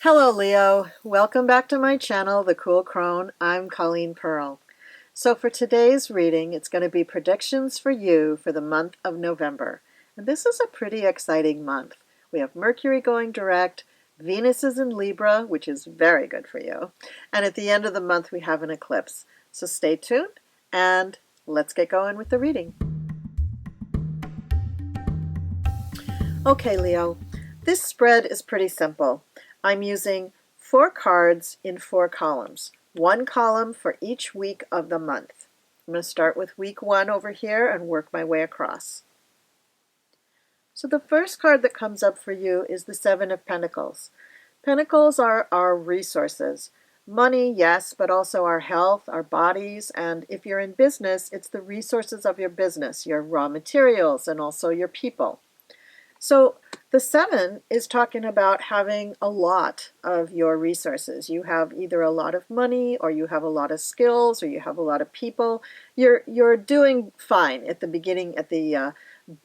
Hello Leo, welcome back to my channel, The Cool Crone. I'm Colleen Pearl. So for today's reading, it's going to be predictions for you for the month of November. And this is a pretty exciting month. We have Mercury going direct, Venus is in Libra, which is very good for you. And at the end of the month, we have an eclipse. So stay tuned and let's get going with the reading. Okay, Leo, this spread is pretty simple. I'm using 4 cards in 4 columns, 1 column for each week of the month. I'm going to start with week 1 over here and work my way across. So the first card that comes up for you is the 7 of Pentacles. Pentacles are our resources. Money, yes, but also our health, our bodies, and if you're in business, it's the resources of your business, your raw materials, and also your people. So the 7 is talking about having a lot of your resources. You have either a lot of money, or you have a lot of skills, or you have a lot of people. You're doing fine at the beginning, at the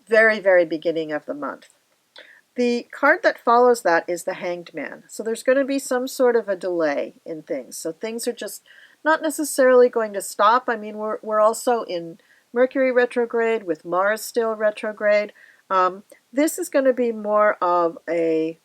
very, very beginning of the month. The card that follows that is the Hanged Man. So there's going to be some sort of a delay in things. So things are just not necessarily going to stop. I mean, we're also in Mercury retrograde with Mars still retrograde. This is going to be more of a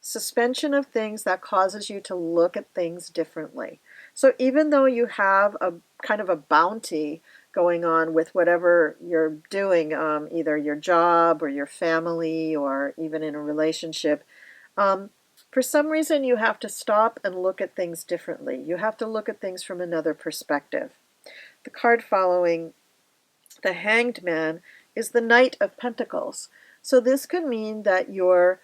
suspension of things that causes you to look at things differently. So even though you have a kind of a bounty going on with whatever you're doing, either your job or your family or even in a relationship, for some reason you have to stop and look at things differently. You have to look at things from another perspective. The card following the Hanged Man is the Knight of Pentacles. So this could mean that you're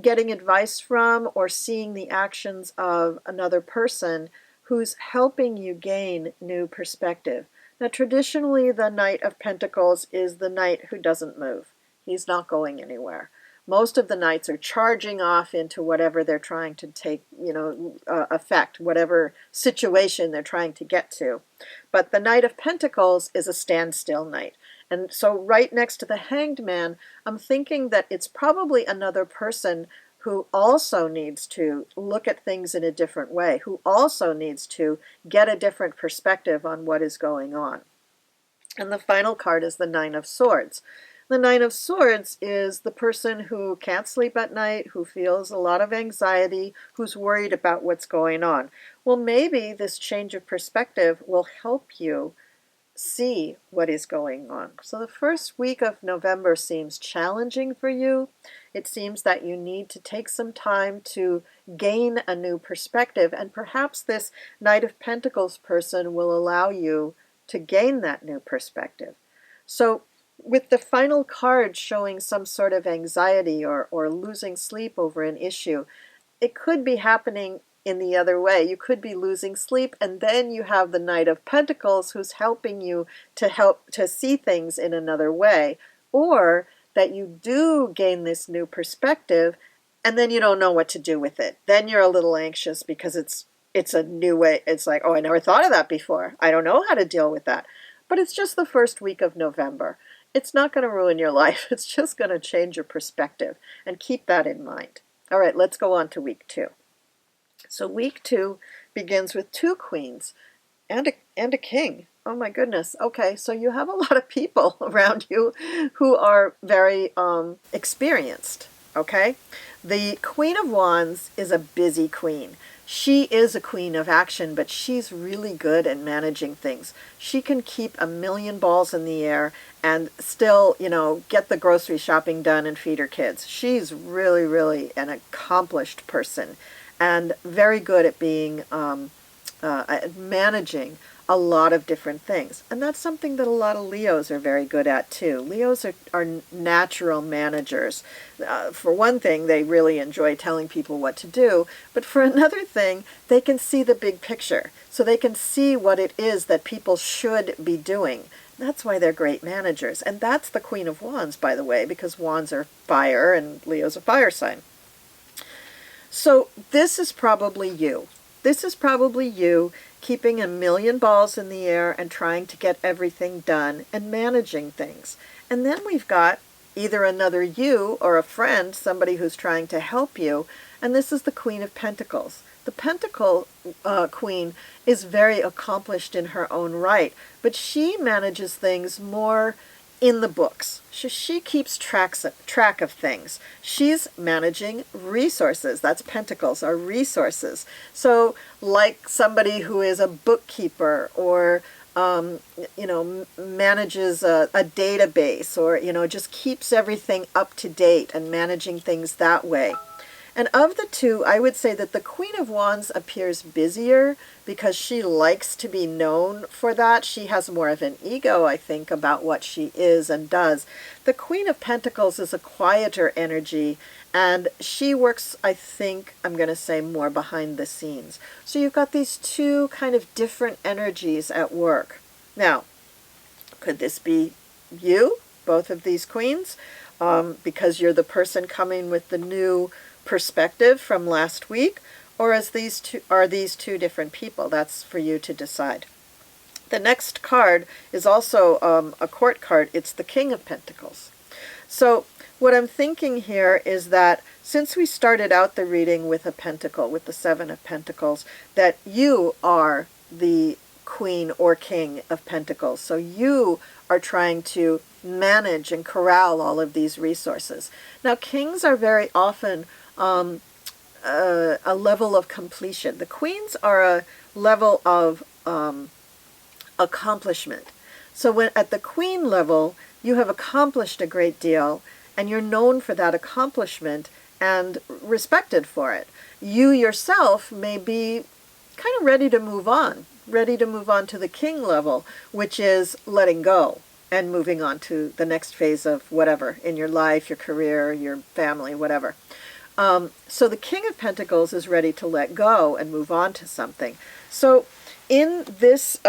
getting advice from or seeing the actions of another person who's helping you gain new perspective. Now, traditionally, the Knight of Pentacles is the knight who doesn't move. He's not going anywhere. Most of the knights are charging off into whatever they're trying to take, affect, whatever situation they're trying to get to. But the Knight of Pentacles is a standstill knight. And so right next to the Hanged Man, I'm thinking that it's probably another person who also needs to look at things in a different way, who also needs to get a different perspective on what is going on. And the final card is the Nine of Swords. The Nine of Swords is the person who can't sleep at night, who feels a lot of anxiety, who's worried about what's going on. Well, maybe this change of perspective will help you see what is going on. So the first week of November seems challenging for you. It seems that you need to take some time to gain a new perspective, and perhaps this Knight of Pentacles person will allow you to gain that new perspective. So with the final card showing some sort of anxiety or losing sleep over an issue, it could be happening in the other way. You could be losing sleep, and then you have the Knight of Pentacles who's helping you to see things in another way, or that you do gain this new perspective and then you don't know what to do with it. Then you're a little anxious because it's a new way. It's like, oh, I never thought of that before. I don't know how to deal with that. But it's just the first week of November. It's not going to ruin your life. It's just going to change your perspective, and keep that in mind. All right, let's go on to week 2. So week 2 begins with 2 queens and a king. Oh my goodness. Okay, so you have a lot of people around you who are very experienced. Okay, the Queen of Wands is a busy queen. She is a queen of action, but she's really good at managing things. She can keep a million balls in the air and still, get the grocery shopping done and feed her kids. She's really, really an accomplished person and very good at being at managing a lot of different things. And that's something that a lot of Leos are very good at too. Leos are natural managers. For one thing, they really enjoy telling people what to do, but for another thing, they can see the big picture. So they can see what it is that people should be doing. That's why they're great managers. And that's the Queen of Wands, by the way, because Wands are fire and Leo's a fire sign. So this is probably you. This is probably you keeping a million balls in the air and trying to get everything done and managing things. And then we've got either another you or a friend, somebody who's trying to help you, and this is the Queen of Pentacles. The Pentacle Queen is very accomplished in her own right, but she manages things more in the books. She keeps track of things. She's managing resources. That's Pentacles, are resources. So like somebody who is a bookkeeper or manages a database, or, just keeps everything up to date and managing things that way. And of the two, I would say that the Queen of Wands appears busier because she likes to be known for that. She has more of an ego, I think, about what she is and does. The Queen of Pentacles is a quieter energy, and she works, I think, I'm going to say, more behind the scenes. So you've got these two kind of different energies at work. Now, could this be you, both of these queens? Because you're the person coming with the new perspective from last week, or are these two different people? That's for you to decide. The next card is also a court card. It's the King of Pentacles. So what I'm thinking here is that since we started out the reading with a pentacle, with the Seven of Pentacles, that you are the Queen or King of Pentacles. So you are trying to manage and corral all of these resources. Now, kings are very often a level of completion. The queens are a level of accomplishment. So when at the queen level, you have accomplished a great deal, and you're known for that accomplishment and respected for it. You yourself may be kind of ready to move on to the king level, which is letting go and moving on to the next phase of whatever in your life, your career, your family, whatever. So the King of Pentacles is ready to let go and move on to something. So in this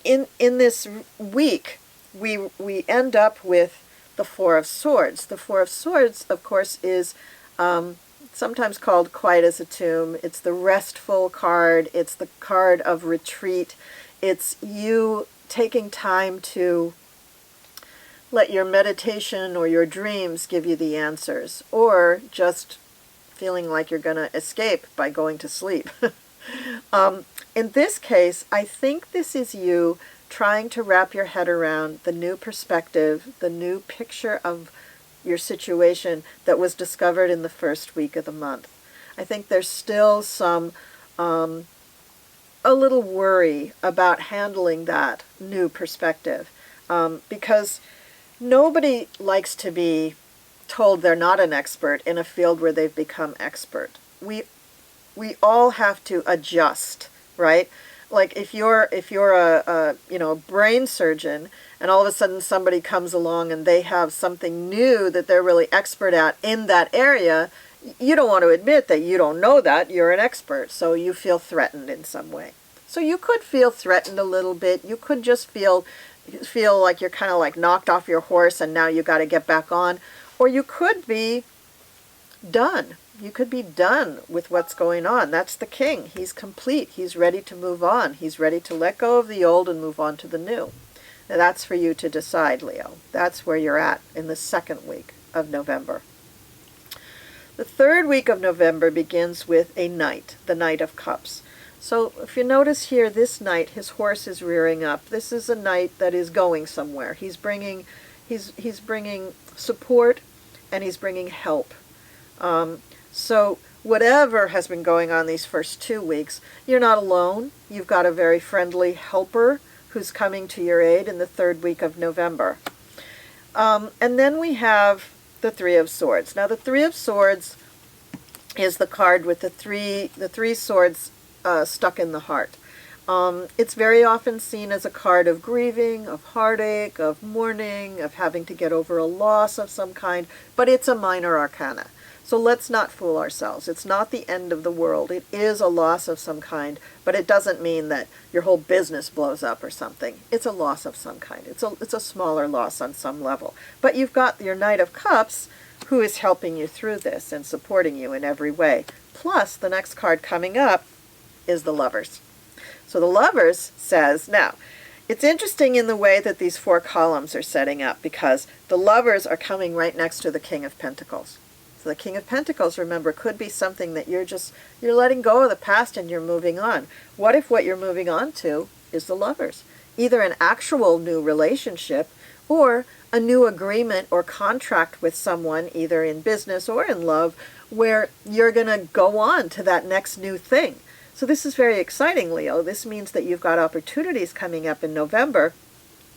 in this week, we end up with the Four of Swords. The Four of Swords, of course, is sometimes called quiet as a tomb. It's the restful card. It's the card of retreat. It's you taking time to let your meditation or your dreams give you the answers, or just feeling like you're going to escape by going to sleep. In this case, I think this is you trying to wrap your head around the new perspective, the new picture of your situation that was discovered in the first week of the month. I think there's still some a little worry about handling that new perspective, because nobody likes to be told they're not an expert in a field where they've become expert. We all have to adjust, right? Like if you're a brain surgeon, and all of a sudden somebody comes along and they have something new that they're really expert at in that area, you don't want to admit that you don't know that. You're an expert, so you feel threatened in some way. So you could feel threatened a little bit. You could just feel like you're kind of like knocked off your horse and now you got to get back on. Or you could be done. You could be done with what's going on. That's the king. He's complete. He's ready to move on. He's ready to let go of the old and move on to the new. Now that's for you to decide, Leo. That's where you're at in the second week of November. The third week of November begins with a knight, the Knight of Cups. So if you notice here, this knight, his horse is rearing up. This is a knight that is going somewhere. He's bringing support, and he's bringing help. So whatever has been going on these first 2 weeks, you're not alone. You've got a very friendly helper who's coming to your aid in the third week of November. And then we have the Three of Swords. Now the Three of Swords is the card with the three swords stuck in the heart. It's very often seen as a card of grieving, of heartache, of mourning, of having to get over a loss of some kind, but it's a minor arcana. So let's not fool ourselves. It's not the end of the world. It is a loss of some kind, but it doesn't mean that your whole business blows up or something. It's a loss of some kind. It's a smaller loss on some level. But you've got your Knight of Cups who is helping you through this and supporting you in every way. Plus, the next card coming up is the Lovers. So the Lovers says, now, it's interesting in the way that these 4 columns are setting up, because the Lovers are coming right next to the King of Pentacles. The King of Pentacles, remember, could be something that you're letting go of the past and you're moving on. What if what you're moving on to is the Lovers? Either an actual new relationship or a new agreement or contract with someone, either in business or in love, where you're going to go on to that next new thing. So this is very exciting, Leo. This means that you've got opportunities coming up in November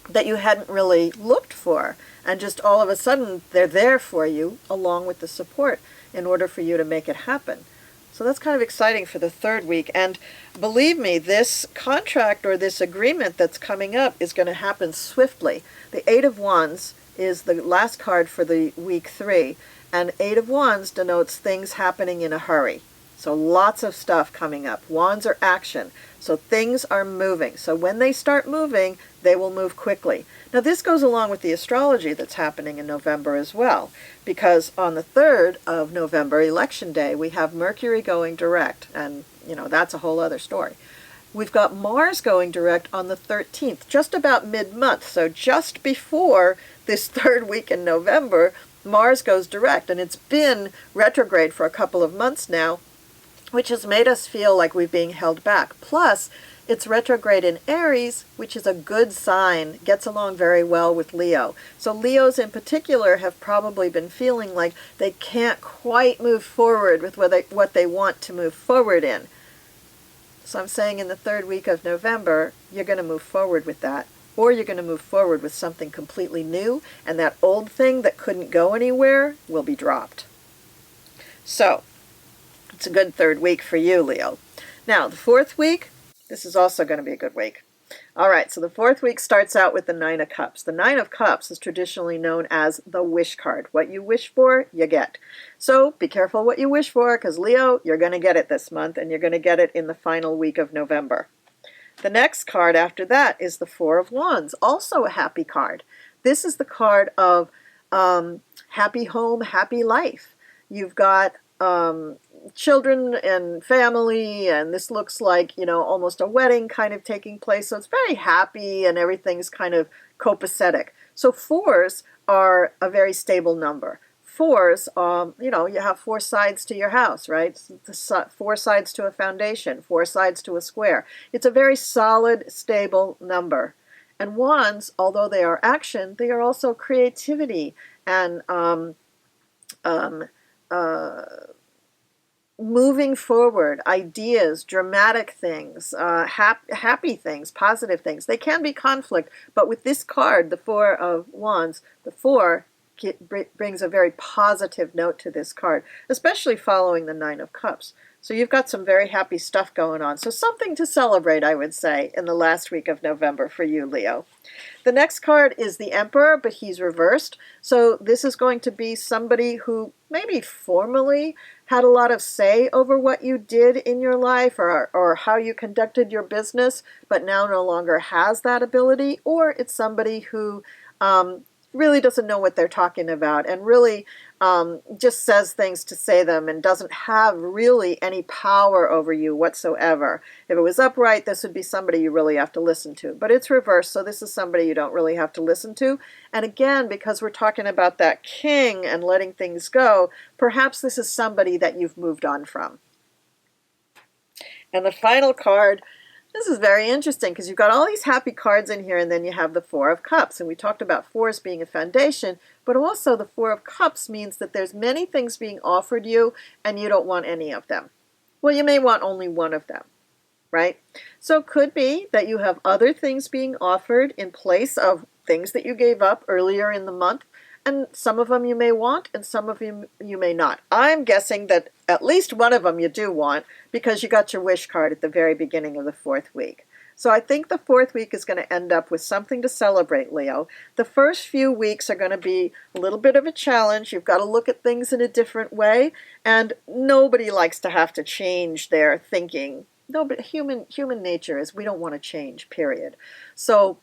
that you hadn't really looked for. And just all of a sudden, they're there for you, along with the support, in order for you to make it happen. So that's kind of exciting for the third week. And believe me, this contract or this agreement that's coming up is going to happen swiftly. The Eight of Wands is the last card for the week 3. And Eight of Wands denotes things happening in a hurry. So lots of stuff coming up. Wands are action. So things are moving. So when they start moving, they will move quickly. Now this goes along with the astrology that's happening in November as well, because on the 3rd of November, Election Day, we have Mercury going direct, and that's a whole other story. We've got Mars going direct on the 13th, just about mid-month. So just before this third week in November, Mars goes direct, and it's been retrograde for a couple of months now, which has made us feel like we're being held back. Plus, it's retrograde in Aries, which is a good sign, gets along very well with Leo. So Leos in particular have probably been feeling like they can't quite move forward with what they want to move forward in. So I'm saying in the third week of November, you're going to move forward with that. Or you're going to move forward with something completely new, and that old thing that couldn't go anywhere will be dropped. So, it's a good third week for you, Leo. Now, the fourth week, this is also going to be a good week. All right, so the fourth week starts out with the Nine of Cups. The Nine of Cups is traditionally known as the wish card. What you wish for, you get. So be careful what you wish for, because Leo, you're going to get it this month, and you're going to get it in the final week of November. The next card after that is the Four of Wands, also a happy card. This is the card of happy home, happy life. You've got children and family, and this looks like, almost a wedding kind of taking place. So it's very happy and everything's kind of copacetic. So fours are a very stable number. Fours, you have four sides to your house, right? Four sides to a foundation, four sides to a square. It's a very solid, stable number. And wands, although they are action, they are also creativity and moving forward, ideas, dramatic things, happy things, positive things. They can be conflict, but with this card, the Four of Wands, the four brings a very positive note to this card, especially following the Nine of Cups. So you've got some very happy stuff going on. So something to celebrate, I would say, in the last week of November for you, Leo. The next card is the Emperor, but he's reversed. So this is going to be somebody who maybe formerly had a lot of say over what you did in your life or how you conducted your business, but now no longer has that ability. Or it's somebody who really doesn't know what they're talking about and really just says things to say them and doesn't have really any power over you whatsoever. If it was upright, this would be somebody you really have to listen to. But it's reversed, so this is somebody you don't really have to listen to. And again, because we're talking about that king and letting things go, perhaps this is somebody that you've moved on from. And the final card, this is very interesting because you've got all these happy cards in here, and then you have the Four of Cups. And we talked about fours being a foundation, but also the Four of Cups means that there's many things being offered you and you don't want any of them. Well, you may want only one of them, right? So it could be that you have other things being offered in place of things that you gave up earlier in the month. And some of them you may want, and some of them you may not. I'm guessing that at least one of them you do want, because you got your wish card at the very beginning of the fourth week. So I think the fourth week is going to end up with something to celebrate, Leo. The first few weeks are going to be a little bit of a challenge. You've got to look at things in a different way, and nobody likes to have to change their thinking. No, but human nature is we don't want to change, period. So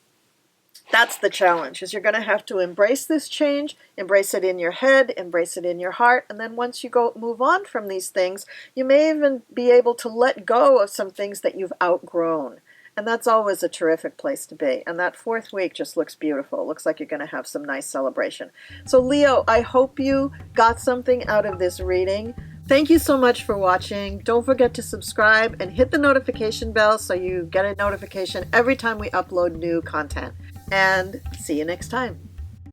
that's the challenge, is you're going to have to embrace this change, embrace it in your head, embrace it in your heart, and then once you move on from these things, you may even be able to let go of some things that you've outgrown. And that's always a terrific place to be. And that fourth week just looks beautiful. It looks like you're going to have some nice celebration. So Leo, I hope you got something out of this reading. Thank you so much for watching. Don't forget to subscribe and hit the notification bell so you get a notification every time we upload new content. And see you next time.